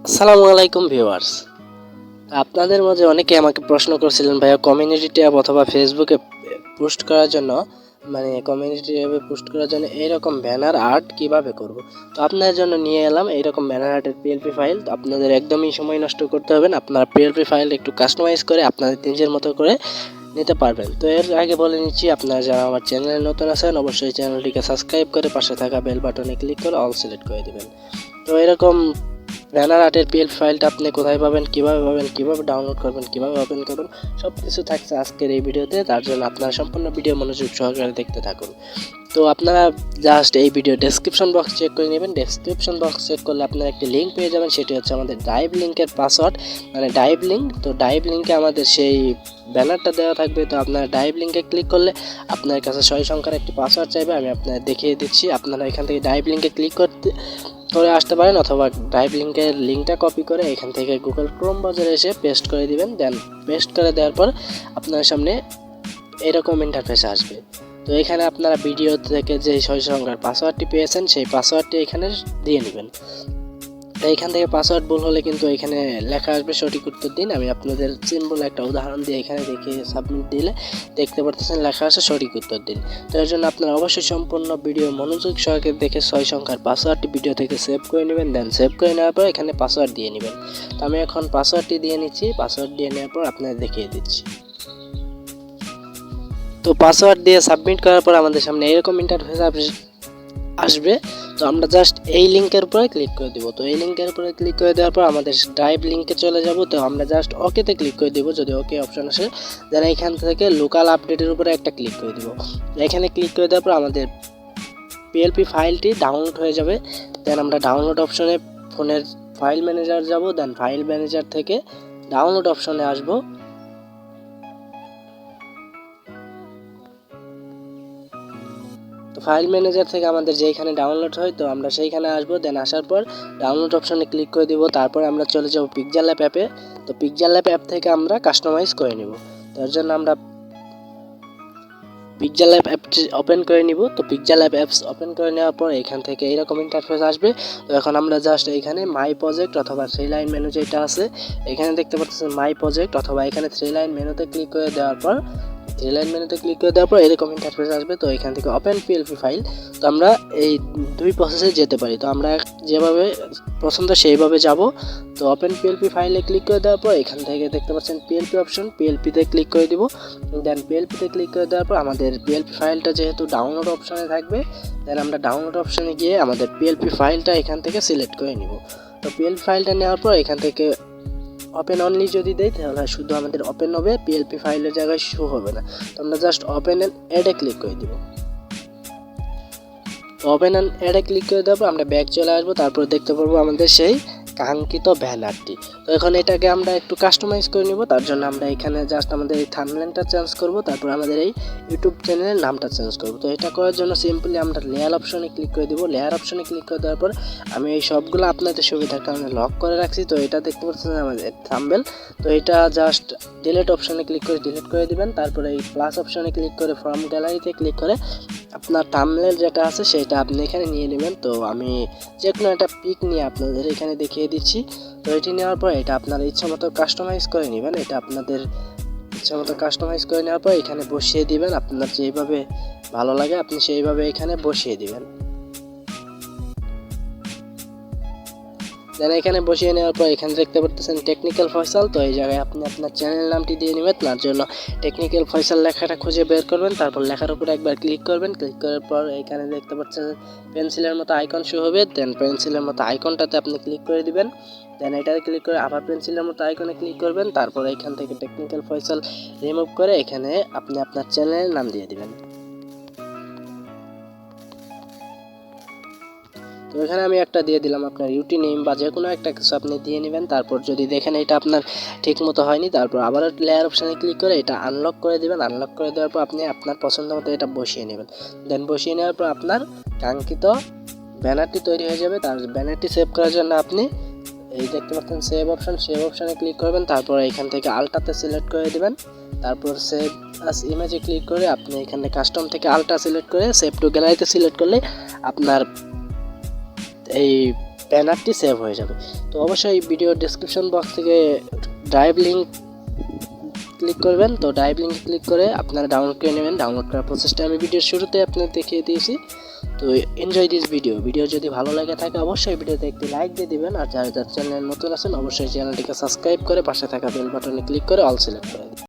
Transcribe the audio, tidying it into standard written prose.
আসসালামু আলাইকুম ভিউয়ার্স। আপনাদের মাঝে অনেকে আমাকে প্রশ্ন করছিলেন ভাইয়া কমিউনিটি ট্যাব অথবা ফেসবুকে পোস্ট করার জন্য কমিউনিটি ট্যাবে পোস্ট করার জন্য এইরকম ব্যানার আর্ট কিভাবে করব। তো আপনাদের জন্য নিয়ে এলাম এইরকম ব্যানার আর্টের পিএলপি ফাইল। তো আপনাদের একদমই সময় নষ্ট করতে হবে না, আপনারা পিএলপি ফাইল একটু কাস্টমাইজ করে আপনাদের নিজের মতো করে নিতে পারবেন। তো এর আগে বলে নিচ্ছি, আপনারা যারা আমার চ্যানেলে নতুন আছেন অবশ্যই চ্যানেলটিকে সাবস্ক্রাইব করে পাশে থাকা বেল বাটনে ক্লিক করে অল সিলেক্ট করে দেবেন। তো এরকম ব্যানার আর্টের পিএলপি ফাইলটা আপনি কোথায় পাবেন, কিভাবে ডাউনলোড করবেন, কিভাবে ওপেন করবেন, সব কিছু থাকছে আজকের এই ভিডিওতে। তার জন্য আপনারা সম্পূর্ণ ভিডিও মনোযোগ সহকারে দেখতে থাকুন। তো আপনারা জাস্ট এই ভিডিও ডেসক্রিপশন বক্স চেক করে নেবেন। ডেসক্রিপশন বক্স চেক করলে আপনারা একটি লিঙ্ক পেয়ে যাবেন, সেটি হচ্ছে আমাদের ড্রাইভ লিঙ্কের পাসওয়ার্ড, মানে ড্রাইভ লিঙ্ক। তো ড্রাইভ লিঙ্কে আমাদের সেই ব্যানারটা দেওয়া থাকবে। তো আপনারা ড্রাইভ লিঙ্কে ক্লিক করলে আপনার কাছে 6 সংখ্যার একটি পাসওয়ার্ড চাইবে, আমি আপনাদের দেখিয়ে দিচ্ছি। আপনারা এখান থেকে ড্রাইভ লিঙ্কে ক্লিক করে আসতে পারেন, অথবা ড্রাইভ লিঙ্কের লিঙ্কটা কপি করে এখান থেকে গুগল ক্রোম ব্রাউজারে এসে পেস্ট করে দিবেন। দেন পেস্ট করে দেওয়ার পর আপনার সামনে এরকম ইন্টারফেস আসবে। তো এখানে আপনারা ভিডিও থেকে যে 6 সংখ্যার পাসওয়ার্ডটি পেয়েছেন সেই পাসওয়ার্ডটি এখানে দিয়ে নেবেন। তো এখান থেকে পাসওয়ার্ড ভুল হলে কিন্তু এখানে লেখা আসবে সঠিক উত্তর দিন। আমি আপনাদের সিম্পল একটা উদাহরণ দিয়ে এখানে দেখিয়ে সাবমিট দিলে দেখতে পারতেছেন লেখা আছে সঠিক উত্তর দিন। তো এর জন্য আপনারা অবশ্যই সম্পূর্ণ ভিডিও মনোযোগ সহকারে দেখে 6 সংখ্যার পাসওয়ার্ডটি ভিডিও থেকে সেভ করে নেবেন। দেন সেভ করে নেওয়ার পর এখানে পাসওয়ার্ড দিয়ে নেবেন। তো আমি এখন পাসওয়ার্ডটি দিয়ে নিচ্ছি। পাসওয়ার্ড দিয়ে নেওয়ার পর আপনাদের দেখিয়ে দিচ্ছি। তো পাসওয়ার্ড দিয়ে সাবমিট করার পর আমাদের সামনে এরকম ইন্টারফেস আসবে। তো আমরা জাস্ট এই লিঙ্কের উপরে ক্লিক করে দিব। তো এই লিঙ্কের উপরে ক্লিক করে দেওয়ার পর আমাদের ড্রাইভ লিঙ্কে চলে যাব। তো আমরা জাস্ট ওকেতে ক্লিক করে দিব। যদি ওকে অপশন আসে দেন এখান থেকে লোকাল আপডেটের উপরে একটা ক্লিক করে দিব। এখানে ক্লিক করে দেওয়ার পর আমাদের পিএলপি ফাইলটি ডাউনলোড হয়ে যাবে। দেন আমরা ডাউনলোড অপশনে ফোনের ফাইল ম্যানেজার যাব। দেন ফাইল ম্যানেজার থেকে ডাউনলোড অপশনে আসব। তো ফাইল ম্যানেজার থেকে আমাদের যেখানে ডাউনলোড হয় তো আমরা সেইখানে আসবো। দেন আসার পর ডাউনলোড অপশনে ক্লিক করে দিব। তারপর আমরা চলে যাব পিক্সেলল্যাব অ্যাপে। তো পিক্সেলল্যাব অ্যাপ থেকে আমরা কাস্টমাইজ করে নিব। তার জন্য আমরা পিক্সেলল্যাব অ্যাপটি ওপেন করে নিব। তো পিক্সেলল্যাব অ্যাপস ওপেন করে নেওয়ার পর এখান থেকে এইরকম ইন্টারফেস আসবে। তো এখন আমরা জাস্ট এইখানে মাই প্রজেক্ট অথবা 3 লাইন মেনু যেটা আছে এখানে দেখতে পাচ্ছেন মাই প্রজেক্ট, অথবা এখানে 3 লাইন মেনুতে ক্লিক করে দেওয়ার পর এরকম ইন্টারফেস আসবে। তো এখান থেকে ওপেন পিএলপি ফাইল। তো আমরা এই দুই প্রসেসে যেতে পারি। তো আমরা যেভাবে পছন্দ সেইভাবে যাব। তো ওপেন পিএলপি ফাইলে ক্লিক করে দেওয়ার পর এখান থেকে দেখতে পাচ্ছেন পিএলপি অপশন, পিএলপিতে ক্লিক করে দিব। দেন পিএলপিতে ক্লিক করে দেওয়ার পর আমাদের পিএলপি ফাইলটা যেহেতু ডাউনলোড অপশনে থাকবে, দেন আমরা ডাউনলোড অপশনে গিয়ে আমাদের পিএলপি ফাইলটা এখান থেকে সিলেক্ট করে নিব। তো পিএলপি ফাইলটা নেওয়ার পর এখান থেকে ওপেন অনলি যদি দেই তাহলে শুধু আমাদের ওপেন হবে, পিএলপি ফাইলের জায়গায় শো হবে না। তো আমরা জাস্ট ওপেন এন্ড অ্যাডে ক্লিক করে দিব। তো ওপেন এন্ড অ্যাডে ক্লিক করে দেওয়ার পর আমরা ব্যাক চলে আসবো। তারপর দেখতে পারবো আমাদের সেই কাঙ্ক্ষিত ব্যানারটি। তো এখন এটাকে আমরা একটু কাস্টমাইজ করে নিব। তার জন্য আমরা এখানে জাস্ট আমাদের এই থাম্বনেলটা চেঞ্জ করব, তারপর আমাদের এই ইউটিউব চ্যানেলের নামটা চেঞ্জ করব। তো এটা করার জন্য সিম্পলি আমরা লেয়ার অপশনে ক্লিক করে দিব। লেয়ার অপশনে ক্লিক করে দেওয়ার পর আমি এই সবগুলো আপনাদের সুবিধার কারণে লক করে রাখছি। তো এটা দেখতে পাচ্ছেন আমাদের থাম্বনেল। তো এটা জাস্ট ডিলিট অপশনে ক্লিক করে ডিলিট করে দিবেন। তারপরে এই প্লাস অপশনে ক্লিক করে ফ্রম গ্যালারিতে ক্লিক করে আপনার থাম্বনেল যেটা আছে সেটা আপনি এখানে নিয়ে নেবেন। তো আমি যে কোনো একটা পিক নিয়ে আপনাদের এখানে দেখিয়ে দিচ্ছি। তো এটি নেওয়ার পর এটা আপনার ইচ্ছা মতো কাস্টমাইজ করে নেবেন। এটা আপনাদের ইচ্ছা মতো কাস্টমাইজ করে নেওয়ার পর এখানে বসিয়ে দিবেন। আপনার যেইভাবে ভালো লাগে আপনি সেইভাবে এখানে বসিয়ে দিবেন। দেন এখানে বসিয়ে নেওয়ার পর এখানে দেখতে পাচ্ছেন টেকনিক্যাল ফয়সাল। তো এই জায়গায় আপনি আপনার চ্যানেল নামটি দিয়ে নেবেন। তার জন্য টেকনিক্যাল ফয়সাল লেখাটা খুঁজে বের করবেন। তারপর লেখার উপরে একবার ক্লিক করবেন। ক্লিক করার পর এখানে দেখতে পাচ্ছেন পেন্সিলের মতো আইকন শো হবে। দেন পেন্সিলের মতো আইকনটাতে আপনি ক্লিক করে দিবেন। দেন এটাতে ক্লিক করে আবার পেন্সিলের মতো আইকনে ক্লিক করবেন। তারপর এখান থেকে টেকনিক্যাল ফয়সাল রিমুভ করে এখানে আপনি আপনার চ্যানেলের নাম দিয়ে দিবেন। তো এখানে আমি একটা দিয়ে দিলাম আপনার ইউটিউব নেম বা যে কোনো একটা কিছু আপনি দিয়ে নেবেন। তারপর যদি দেখেন এটা আপনার ঠিক মতো হয়নি, তারপর আবার লেয়ার অপশানে ক্লিক করে এটা আনলক করে দেবেন। আনলক করে দেওয়ার পর আপনি আপনার পছন্দ মতো এটা বসিয়ে নেবেন। দেন বসিয়ে নেওয়ার পর আপনার কাঙ্ক্ষিত ব্যানারটি তৈরি হয়ে যাবে। তার ব্যানারটি সেভ করার জন্য আপনি এই দেখতে পাচ্ছেন সেভ অপশানে ক্লিক করবেন। তারপর এখান থেকে আলটাতে সিলেক্ট করে দেবেন। তারপর সেভ আস ইমেজে ক্লিক করে আপনি এখানে কাস্টম থেকে আলটা সিলেক্ট করে সেভ টু গ্যালারিতে সিলেক্ট করলে আপনার এই ব্যানারটি সেভ হয়ে যাবে। তো অবশ্যই ভিডিও ডেসক্রিপশন বক্স থেকে ড্রাইভ লিঙ্ক ক্লিক করবেন। তো ড্রাইভ লিঙ্ক ক্লিক করে আপনারা ডাউনলোড করে নেবেন। ডাউনলোড করার প্রসেসটা আমি ভিডিওর শুরুতে আপনাদের দেখিয়ে দিয়েছি। তো এনজয় দিস ভিডিও যদি ভালো লাগে থাকে অবশ্যই ভিডিওতে একটি লাইক দিয়ে দিবেন। আর যারা চ্যানেল নতুন আছেন অবশ্যই চ্যানেলটিকে সাবস্ক্রাইব করে পাশে থাকা বেল বাটনে ক্লিক করে অল সিলেক্ট করে দিন।